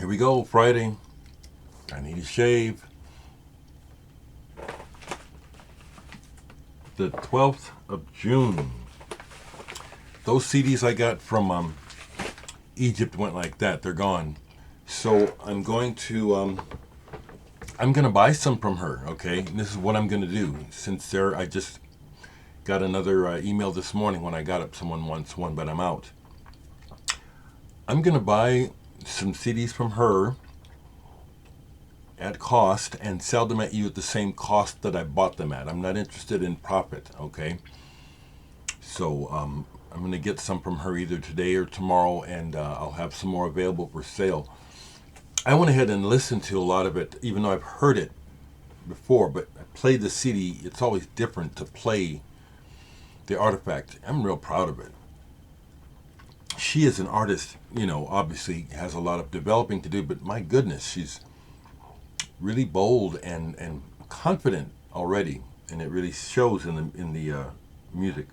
Here we go, Friday. I need a shave. The 12th of June. Those CDs I got from Egypt went like that. They're gone. So I'm going to buy some from her, okay? And this is what I'm going to do. Since I just got another email this morning when I got up. Someone wants one, but I'm out. I'm going to buy some CDs from her at cost and sell them at you at the same cost that I bought them at. I'm not interested in profit, okay? So I'm going to get some from her either today or tomorrow, and I'll have some more available for sale. I went ahead and listened to a lot of it, even though I've heard it before, but I played the CD. It's always different to play the artifact. I'm real proud of it. She is an artist, obviously has a lot of developing to do, but my goodness, she's really bold and confident already, and it really shows in the music.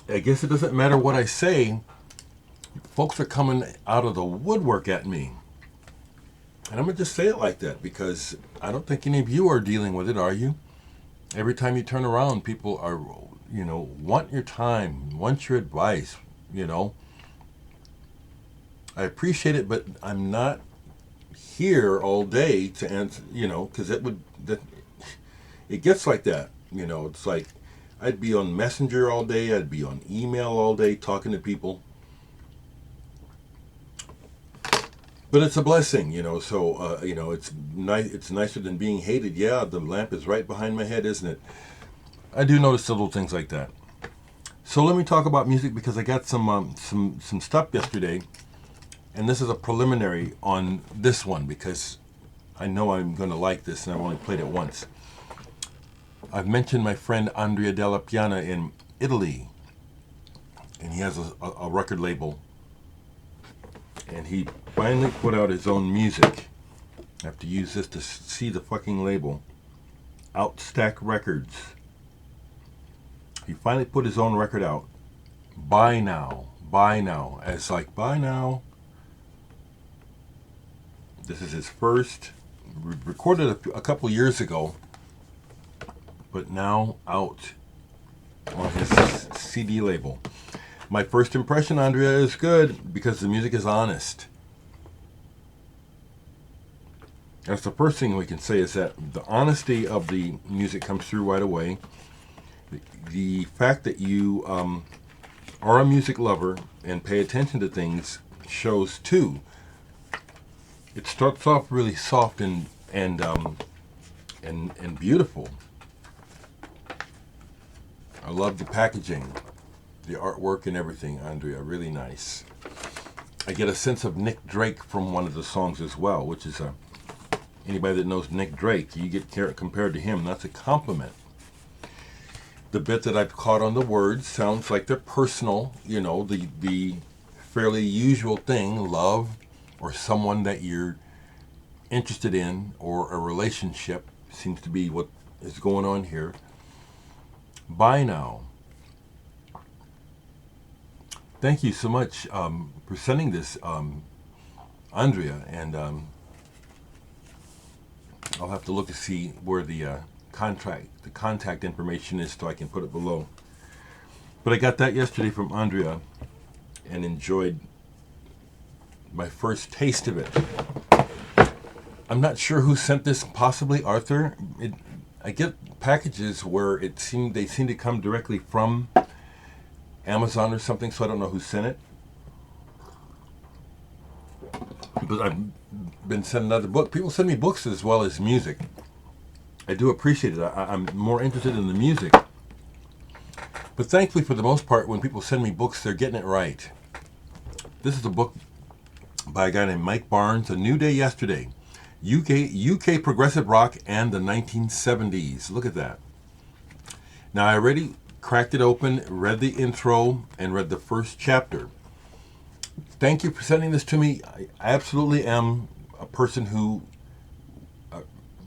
I guess it doesn't matter what I say. Folks are coming out of the woodwork at me. And I'm going to just say it like that because I don't think any of you are dealing with it, are you? Every time you turn around, people are, want your time, want your advice, I appreciate it, but I'm not here all day to answer, because it gets like that. It's like I'd be on Messenger all day, I'd be on email all day talking to people. But it's a blessing, so, it's nice. It's nicer than being hated. Yeah, the lamp is right behind my head, isn't it? I do notice little things like that. So let me talk about music because I got some stuff yesterday. And this is a preliminary on this one because I know I'm going to like this and I've only played it once. I've mentioned my friend Andrea Della Piana in Italy. And he has a record label. And he finally put out his own music. I have to use this to see the fucking label. Outstack Records. He finally put his own record out. Byenow. As like, buy now. This is his first, recorded a couple years ago, but now out on his CD label. My first impression, Andrea, is good because the music is honest. That's the first thing we can say is that the honesty of the music comes through right away. The fact that you are a music lover and pay attention to things shows too. It starts off really soft and beautiful. I love the packaging, the artwork and everything, Andrea. Really nice. I get a sense of Nick Drake from one of the songs as well, which is anybody that knows Nick Drake, you get compared to him. That's a compliment. The bit that I've caught on the words sounds like they're personal. The fairly usual thing, love, or someone that you're interested in, or a relationship seems to be what is going on here. Byenow. Thank you so much for sending this, Andrea, and I'll have to look to see where the contact information is so I can put it below. But I got that yesterday from Andrea and enjoyed my first taste of it. I'm not sure who sent this, possibly Arthur. I get packages where they seem to come directly from Amazon or something, so I don't know who sent it. But I've been sent another book. People send me books as well as music. I do appreciate it. I'm more interested in the music. But thankfully, for the most part, when people send me books, they're getting it right. This is a book by a guy named Mike Barnes, A New Day Yesterday, UK progressive rock and the 1970s. Look at that. Now, I already cracked it open, read the intro, and read the first chapter. Thank you for sending this to me. I absolutely am a person who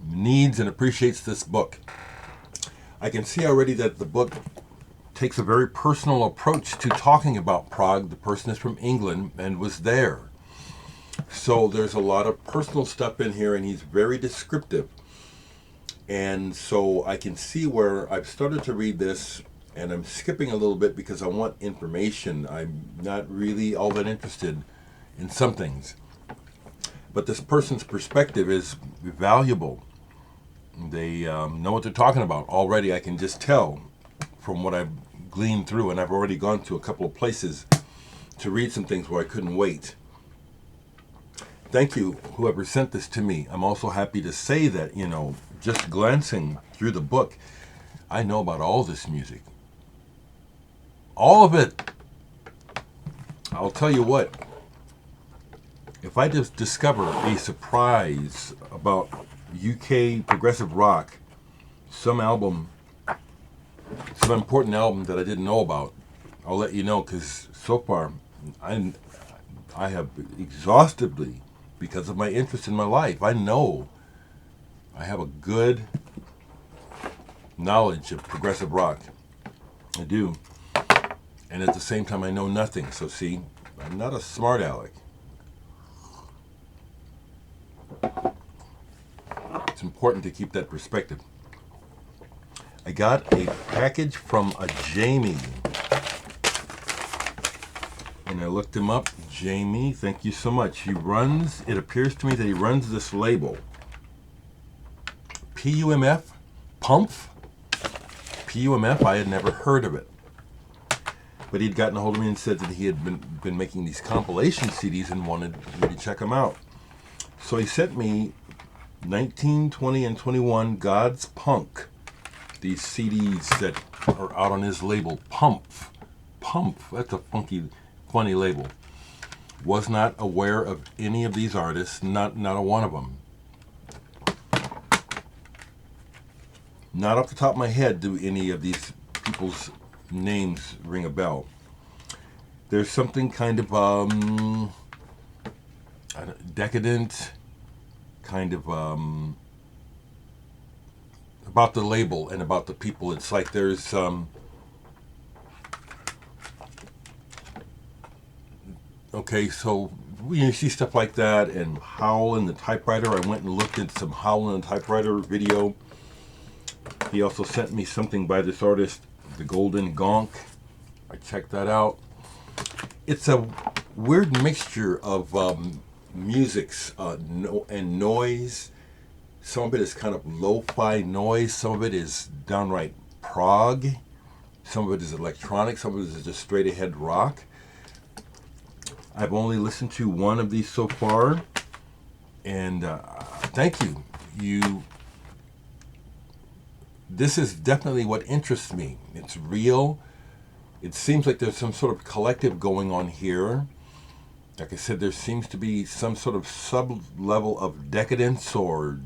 needs and appreciates this book. I can see already that the book takes a very personal approach to talking about Prague. The person is from England and was there. So there's a lot of personal stuff in here, and he's very descriptive. And so I can see where I've started to read this, and I'm skipping a little bit because I want information. I'm not really all that interested in some things. But this person's perspective is valuable. They know what they're talking about. Already I can just tell from what I've gleaned through, and I've already gone to a couple of places to read some things where I couldn't wait. Thank you, whoever sent this to me. I'm also happy to say that, just glancing through the book, I know about all this music. All of it. I'll tell you what, if I just discover a surprise about UK progressive rock, some important album that I didn't know about, I'll let you know, because so far I have exhaustively, because of my interest in my life, I know I have a good knowledge of progressive rock. I do. And at the same time, I know nothing. So see, I'm not a smart aleck. It's important to keep that perspective. I got a package from a Jamie. And I looked him up. Jamie, thank you so much. It appears to me that he runs this label. PUMF? Pumph? PUMF? I had never heard of it. But he'd gotten a hold of me and said that he had been making these compilation CDs and wanted me to check them out. So he sent me 19, 20, and 21 Godspunk. These CDs that are out on his label. Pumph. That's a funny label. Was not aware of any of these artists, not a one of them. Not off the top of my head do any of these people's names ring a bell. There's something kind of decadent, kind of about the label and about the people. It's like there's okay, so you see stuff like that, and Howl in the Typewriter. I went and looked at some Howl in the Typewriter video. He also sent me something by this artist, the Golden Gonk. I checked that out. It's a weird mixture of musics and noise. Some of it is kind of lo-fi noise. Some of it is downright prog. Some of it is electronic. Some of it is just straight ahead rock. I've only listened to one of these so far, and thank you. This is definitely what interests me. It's real. It seems like there's some sort of collective going on here. Like I said, there seems to be some sort of sub-level of decadence, or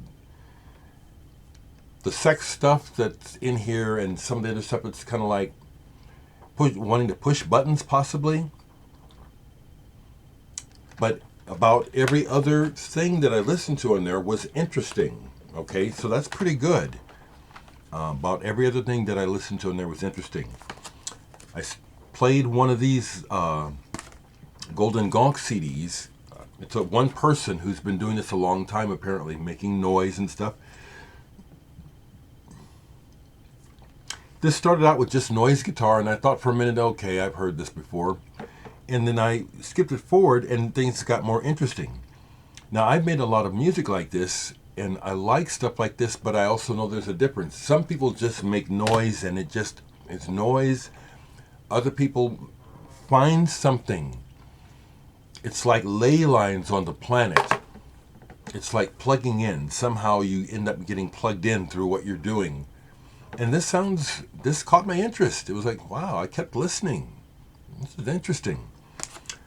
the sex stuff that's in here, and some of the other stuff that's kind of like wanting to push buttons, possibly. But about every other thing that I listened to in there was interesting. Okay, so that's pretty good. About every other thing that I listened to in there was interesting. I played one of these Golden Gonk CDs. It's one person who's been doing this a long time, apparently, making noise and stuff. This started out with just noise guitar, and I thought for a minute, okay, I've heard this before. And then I skipped it forward, and things got more interesting. Now, I've made a lot of music like this, and I like stuff like this, but I also know there's a difference. Some people just make noise, and it's noise. Other people find something. It's like ley lines on the planet. It's like plugging in. Somehow you end up getting plugged in through what you're doing. And this caught my interest. It was like, wow, I kept listening. This is interesting.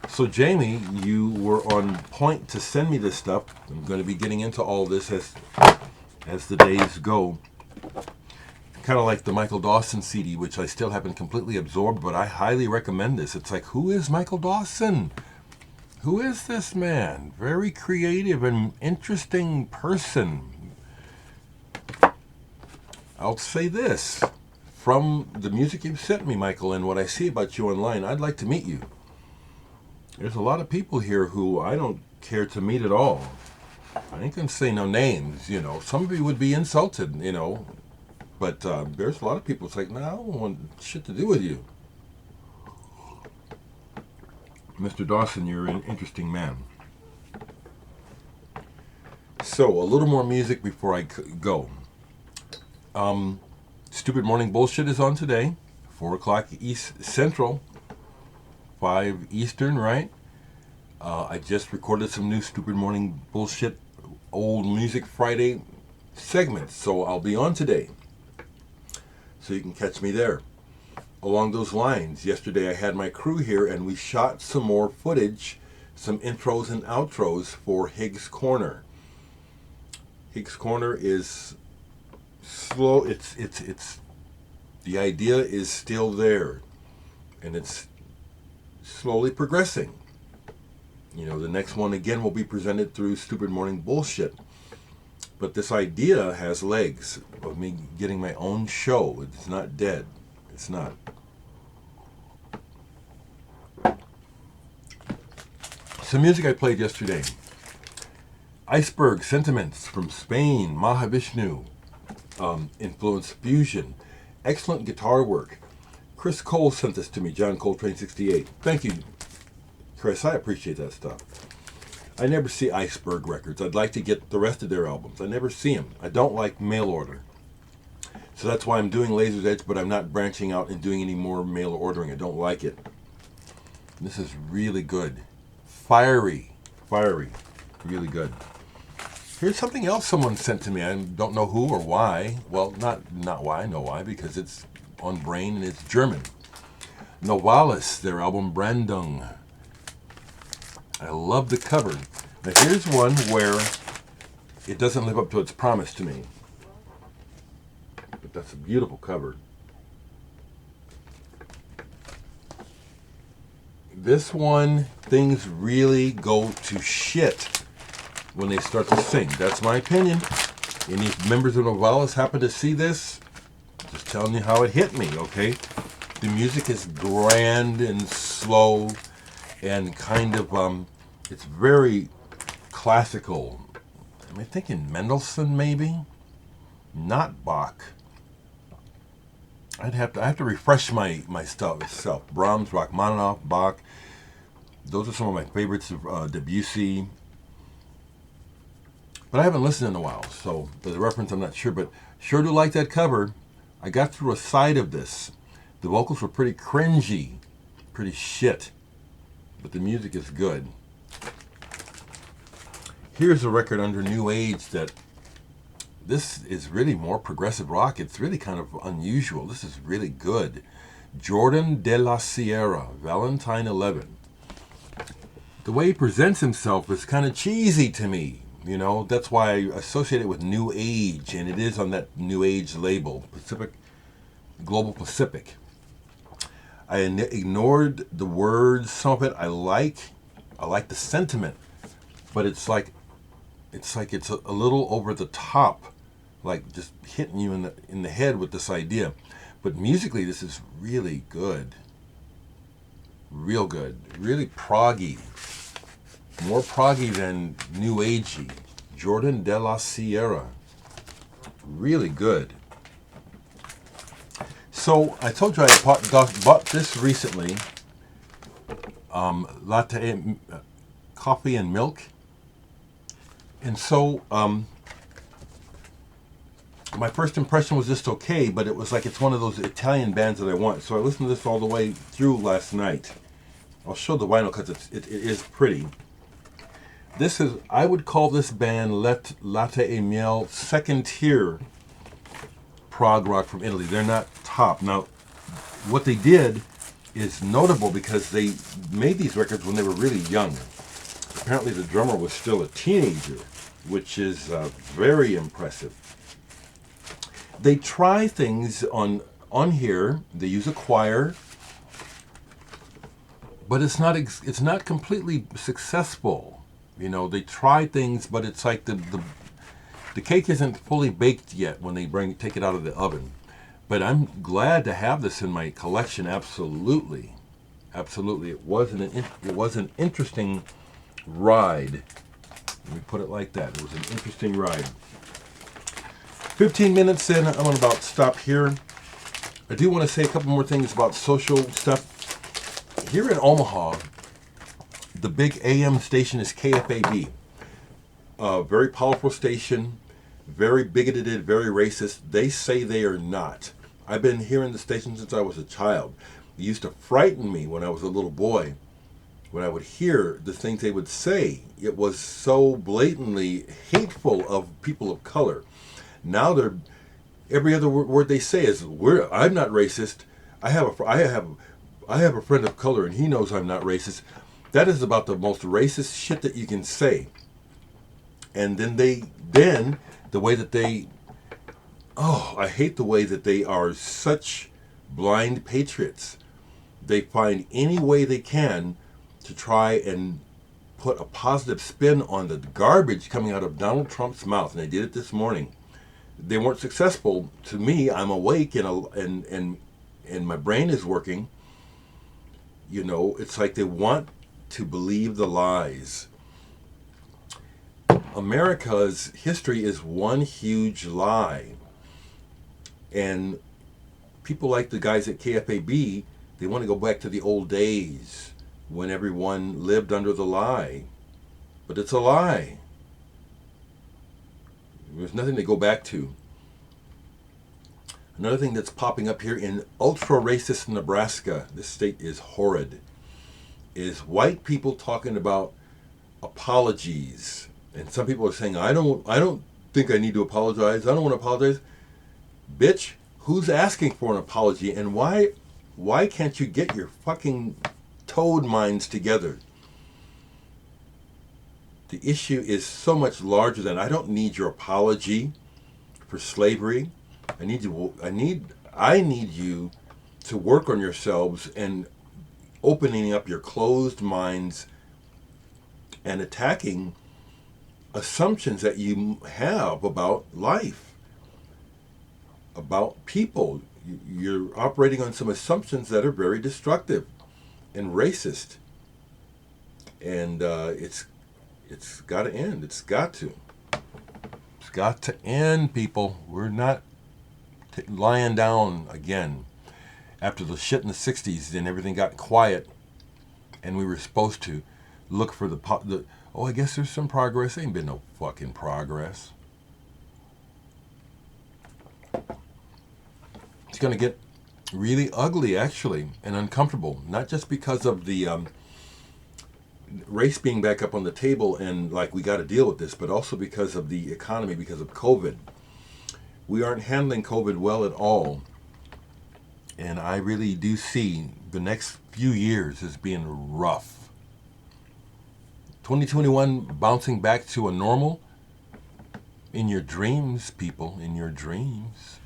So Jamie, you were on point to send me this stuff. I'm going to be getting into all this as the days go. Kind of like the Michael Dawson CD, which I still haven't completely absorbed, but I highly recommend this. It's like, who is Michael Dawson? Who is this man? Very creative and interesting person. I'll say this. from the music you've sent me, Michael, and what I see about you online, I'd like to meet you. There's a lot of people here who I don't care to meet at all. I ain't gonna say no names, you know. Some of you would be insulted, you know. But there's a lot of people, it's like, no, I don't want shit to do with you. Mr. Dawson, you're an interesting man. So, a little more music before I go. Stupid Morning Bullshit is on today. 4 o'clock East Central. 5 Eastern, right? I just recorded some new Stupid Morning Bullshit Old Music Friday segments. So, I'll be on today. So you can catch me there. Along those lines, yesterday I had my crew here and we shot some more footage, some intros and outros for Higgs Corner. Higgs Corner is slow. It's the idea is still there, and it's slowly progressing. You know, the next one again will be presented through Stupid Morning Bullshit. But this idea has legs of me getting my own show. It's not dead. It's not. Some music I played yesterday. Iceberg, Sentiments from Spain, Mahavishnu, influence fusion, excellent guitar work. Chris Cole sent this to me, John Coltrane 68. Thank you, Chris, I appreciate that stuff. I never see Iceberg records. I'd like to get the rest of their albums. I never see them. I don't like mail order. So that's why I'm doing Laser's Edge, but I'm not branching out and doing any more mail ordering. I don't like it. This is really good. Fiery, really good. Here's something else someone sent to me. I don't know who or why. Well, not why, I know why, because it's on Brain and it's German. Novalis, their album Brandung. I love the cover. Now here's one where it doesn't live up to its promise to me. But that's a beautiful cover. This one, things really go to shit when they start to sing. That's my opinion. Any members of Novalis happen to see this? Just telling you how it hit me, okay? The music is grand and slow and kind of, it's very classical. Am I thinking Mendelssohn maybe? Not Bach. I have to refresh my stuff itself. Brahms, Rachmaninoff, Bach. Those are some of my favorites of Debussy. But I haven't listened in a while, so the reference I'm not sure. But sure do like that cover. I got through a side of this. The vocals were pretty cringy, pretty shit. But the music is good. Here's a record under New Age that this is really more progressive rock. It's really kind of unusual. This is really good. Jordan de la Sierra, Valentine 11. The way he presents himself is kind of cheesy to me. You know, that's why I associate it with New Age, and it is on that New Age label, Global Pacific. I ignored the words, some of it I like the sentiment, but it's like it's a little over the top, like just hitting you in the head with this idea. But musically, this is really good. Real good. Really proggy. More proggy than New Agey. Jordan de la Sierra. Really good. So, I told you I bought this recently. Latte, coffee and milk. And so, my first impression was just okay, but it was like it's one of those Italian bands that I want. So I listened to this all the way through last night. I'll show the vinyl because it is pretty. This is, I would call this band Latte and Miel second tier prog rock from Italy. They're not top. Now, what they did is notable because they made these records when they were really young. Apparently the drummer was still a teenager, which is very impressive. They try things on here. They use a choir, but it's not completely successful. You know, they try things, but it's like the cake isn't fully baked yet when they take it out of the oven. But I'm glad to have this in my collection. Absolutely, absolutely. It was an interesting ride. Let me put it like that. It was an interesting ride. 15 minutes in, I'm going to about stop here. I do want to say a couple more things about social stuff. Here in Omaha, the big AM station is KFAB. A very powerful station, very bigoted, very racist. They say they are not. I've been hearing the station since I was a child. It used to frighten me when I was a little boy. When I would hear the things they would say, it was so blatantly hateful of people of color. Now they're every other word they say is I'm not racist. I have a friend of color and he knows I'm not racist. That is about the most racist shit that you can say. And then the way that they I hate the way that they are such blind patriots. They find any way they can to try and put a positive spin on the garbage coming out of Donald Trump's mouth, and they did it this morning. They weren't successful. To me, I'm awake and my brain is working. You know, it's like they want to believe the lies. America's history is one huge lie. And people like the guys at KFAB, they want to go back to the old days when everyone lived under the lie. But it's a lie. There's nothing to go back to. Another thing that's popping up here in ultra-racist Nebraska, this state is horrid, is white people talking about apologies. And some people are saying, I don't think I need to apologize. I don't want to apologize. Bitch, who's asking for an apology? And why can't you get your fucking toad minds together? The issue is so much larger than I don't need your apology for slavery. I need you to work on yourselves and opening up your closed minds and attacking assumptions that you have about life, about people. You're operating on some assumptions that are very destructive and racist. And it's got to end. It's got to. It's got to end, people. We're not lying down again. After the shit in the 60s, then everything got quiet, and we were supposed to look for the I guess there's some progress. Ain't been no fucking progress. It's going to get really ugly, actually, and uncomfortable. Not just because of the race being back up on the table and like we got to deal with this, but also because of the economy, because of COVID. We aren't handling COVID well at all. And I really do see the next few years as being rough. 2021 bouncing back to a normal in your dreams, people, in your dreams.